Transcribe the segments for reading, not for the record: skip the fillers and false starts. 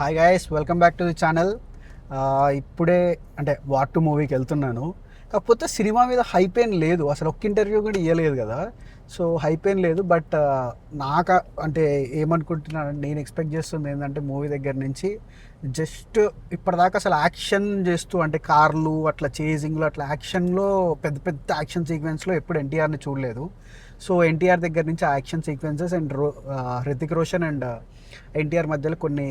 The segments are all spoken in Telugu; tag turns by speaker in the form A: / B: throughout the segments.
A: Hi guys, welcome back to the channel. ఇప్పుడే అంటే వార్ 2 మూవీకి వెళ్తున్నాను. కాకపోతే సినిమా మీద హైప్ ఏం లేదు, అసలు ఒక్క ఇంటర్వ్యూ కూడా ఇవ్వలేదు కదా. సో హైప్ ఏం లేదు. బట్ నాకు అంటే ఏమనుకుంటున్నాను, నేను ఎక్స్పెక్ట్ చేస్తుంది ఏంటంటే మూవీ దగ్గర నుంచి జస్ట్ ఇప్పటిదాకా అసలు యాక్షన్ చేస్తూ అంటే కార్లు అట్లా చేజింగ్లో అట్లా యాక్షన్లో పెద్ద పెద్ద యాక్షన్ సీక్వెన్స్లో ఎప్పుడు ఎన్టీఆర్ని చూడలేదు. సో ఎన్టీఆర్ దగ్గర నుంచి ఆ action sequences and Hrithik Roshan and NTR మధ్యలో కొన్ని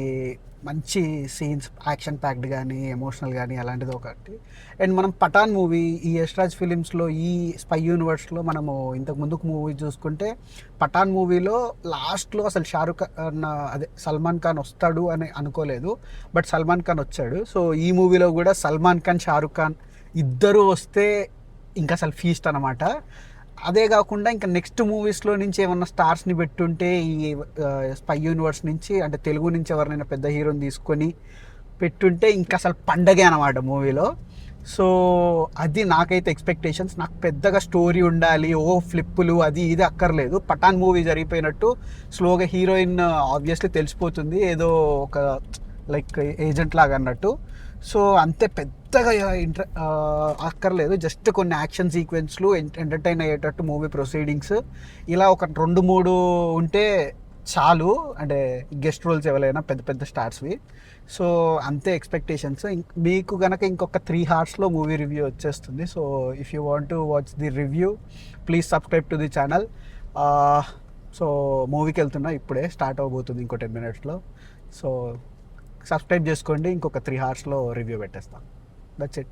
A: మంచి సీన్స్ యాక్షన్ ప్యాక్డ్ కానీ ఎమోషనల్ కానీ అలాంటిది ఒకటి. అండ్ మనం పఠాన్ మూవీ ఈ యశ్రాజ్ ఫిలిమ్స్లో ఈ స్పై యూనివర్స్లో మనము ఇంతకు ముందుకు మూవీ చూసుకుంటే పఠాన్ మూవీలో లాస్ట్లో అసలు షారుఖ్ ఖాన్ అదే సల్మాన్ ఖాన్ వస్తాడు అని అనుకోలేదు, బట్ సల్మాన్ ఖాన్ వచ్చాడు. సో ఈ మూవీలో కూడా సల్మాన్ ఖాన్ షారుఖ్ ఖాన్ ఇద్దరు వస్తే ఇంకా అసలు ఫీస్ట్ అనమాట. అదే కాకుండా ఇంకా నెక్స్ట్ మూవీస్లో నుంచి ఏమన్నా స్టార్స్ని పెట్టుంటే ఈ స్పై యూనివర్స్ నుంచి అంటే తెలుగు నుంచి ఎవరినైనా పెద్ద హీరోని తీసుకొని పెట్టుంటే ఇంకా అసలు పండగే అనమాట మూవీలో. సో అది నాకైతే ఎక్స్పెక్టేషన్స్. నాకు పెద్దగా స్టోరీ ఉండాలి, ఓ ఫ్లిప్పులు అది ఇది అక్కర్లేదు. పఠాన్ మూవీ జరిగిపోయినట్టు స్లోగా హీరోయిన్ ఆబ్వియస్లీ తెలిసిపోతుంది, ఏదో ఒక లైక్ ఏజెంట్ లాగా అన్నట్టు. సో అంతే పెద్దగా అక్కర్లేదు, జస్ట్ కొన్ని యాక్షన్ సీక్వెన్స్లు ఎంటర్టైన్ అయ్యేటట్టు మూవీ ప్రొసీడింగ్స్ ఇలా ఒక 2-3 ఉంటే చాలు. అంటే గెస్ట్ రోల్స్ ఎవరైనా పెద్ద పెద్ద స్టార్స్వి. సో అంతే ఎక్స్పెక్టేషన్స్. మీకు కనుక ఇంకొక 3 hours మూవీ రివ్యూ వచ్చేస్తుంది. So if you want to watch the review please subscribe to the channel. So మూవీకి వెళ్తున్నా, ఇప్పుడే స్టార్ట్ అవబోతుంది ఇంకో 10 minutes. సో సబ్స్క్రైబ్ చేసుకోండి, ఇంకొక 3 hours రివ్యూ పెట్టేస్తాను. That's it.